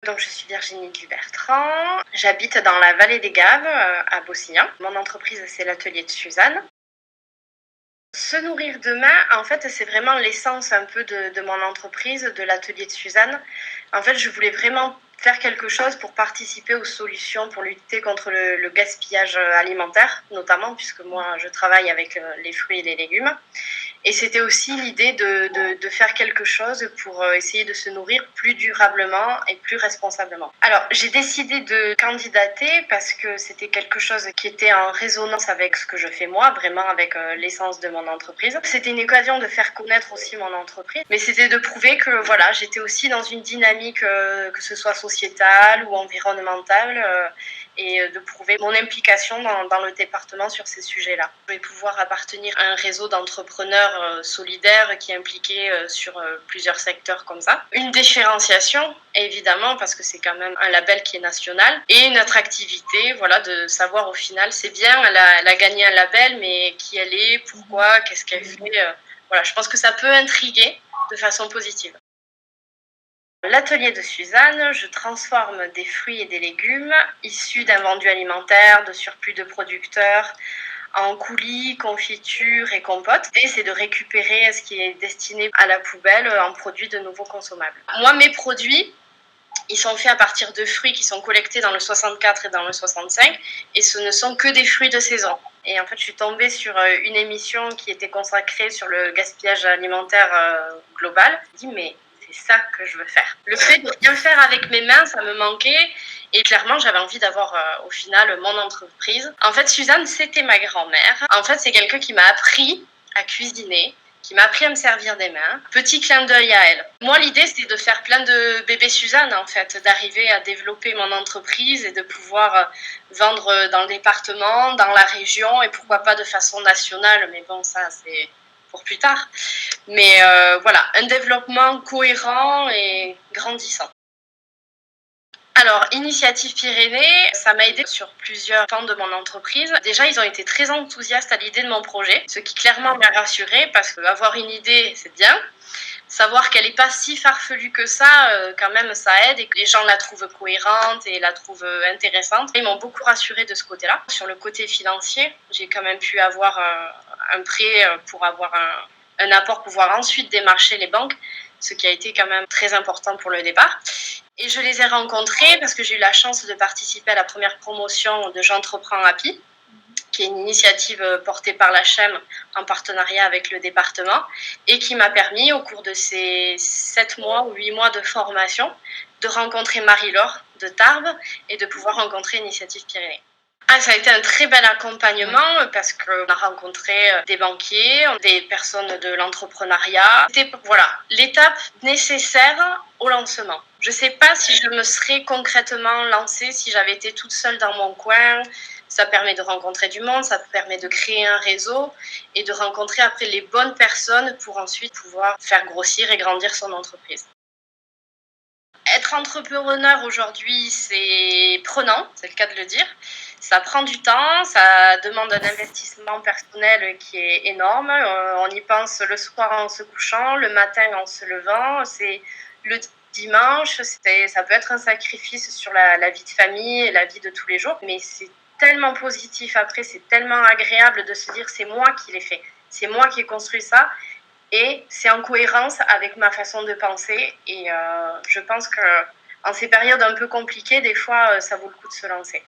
Donc, je suis Virginie Dubertrand, j'habite dans la vallée des Gaves, à Bossignan. Mon entreprise, c'est l'atelier de Suzanne. Se nourrir demain, en fait, c'est vraiment l'essence un peu de mon entreprise, de l'atelier de Suzanne. En fait, je voulais vraiment faire quelque chose pour participer aux solutions pour lutter contre le gaspillage alimentaire, notamment puisque moi, je travaille avec les fruits et les légumes. Et c'était aussi l'idée de faire quelque chose pour essayer de se nourrir plus durablement et plus responsablement. Alors, j'ai décidé de candidater parce que c'était quelque chose qui était en résonance avec ce que je fais moi, vraiment avec l'essence de mon entreprise. C'était une occasion de faire connaître aussi mon entreprise, mais c'était de prouver que voilà, j'étais aussi dans une dynamique, que ce soit sociétale ou environnementale, et de prouver mon implication dans le département sur ces sujets-là. Je vais pouvoir appartenir à un réseau d'entrepreneurs solidaires qui est impliqué sur plusieurs secteurs comme ça. Une différenciation, évidemment, parce que c'est quand même un label qui est national, et une attractivité, voilà, de savoir au final, c'est bien, elle a gagné un label, mais qui elle est, pourquoi, qu'est-ce qu'elle fait. Voilà, je pense que ça peut intriguer de façon positive. L'atelier de Suzanne, je transforme des fruits et des légumes issus d'invendus alimentaires, de surplus de producteurs, en coulis, confitures et compotes. L'idée, c'est de récupérer ce qui est destiné à la poubelle en produits de nouveau consommables. Moi, mes produits, ils sont faits à partir de fruits qui sont collectés dans le 64 et dans le 65, et ce ne sont que des fruits de saison. Et en fait, je suis tombée sur une émission qui était consacrée sur le gaspillage alimentaire global. Je me dis, mais c'est ça que je veux faire. Le fait de rien faire avec mes mains, ça me manquait. Et clairement, j'avais envie d'avoir au final mon entreprise. En fait, Suzanne, c'était ma grand-mère. En fait, c'est quelqu'un qui m'a appris à cuisiner, qui m'a appris à me servir des mains. Petit clin d'œil à elle. Moi, l'idée, c'était de faire plein de bébés Suzanne, en fait, d'arriver à développer mon entreprise et de pouvoir vendre dans le département, dans la région, et pourquoi pas de façon nationale, mais bon, ça, c'est pour plus tard. Mais voilà, un développement cohérent et grandissant. Alors, Initiative Pyrénées, ça m'a aidé sur plusieurs pans de mon entreprise. Déjà, ils ont été très enthousiastes à l'idée de mon projet, ce qui clairement m'a rassurée parce qu'avoir une idée, c'est bien. Savoir qu'elle n'est pas si farfelue que ça, quand même, ça aide et que les gens la trouvent cohérente et la trouvent intéressante. Ils m'ont beaucoup rassurée de ce côté-là. Sur le côté financier, j'ai quand même pu avoir un prêt pour avoir un apport, pouvoir ensuite démarcher les banques, ce qui a été quand même très important pour le départ. Et je les ai rencontrés parce que j'ai eu la chance de participer à la première promotion de J'entreprends Happy, qui est une initiative portée par la CHEM en partenariat avec le département et qui m'a permis, au cours de ces 7 mois ou 8 mois de formation, de rencontrer Marie-Laure de Tarbes et de pouvoir rencontrer Initiative Pyrénées. Ah, ça a été un très bel accompagnement parce qu'on a rencontré des banquiers, des personnes de l'entrepreneuriat. C'était voilà, l'étape nécessaire au lancement. Je ne sais pas si je me serais concrètement lancée si j'avais été toute seule dans mon coin. Ça permet de rencontrer du monde, ça permet de créer un réseau et de rencontrer après les bonnes personnes pour ensuite pouvoir faire grossir et grandir son entreprise. Être entrepreneur aujourd'hui, c'est prenant, c'est le cas de le dire. Ça prend du temps, ça demande un investissement personnel qui est énorme. On y pense le soir en se couchant, le matin en se levant. C'est le dimanche, ça peut être un sacrifice sur la vie de famille et la vie de tous les jours, mais c'est tellement positif après, c'est tellement agréable de se dire c'est moi qui l'ai fait, c'est moi qui ai construit ça et c'est en cohérence avec ma façon de penser. Et je pense que en ces périodes un peu compliquées, des fois, ça vaut le coup de se lancer.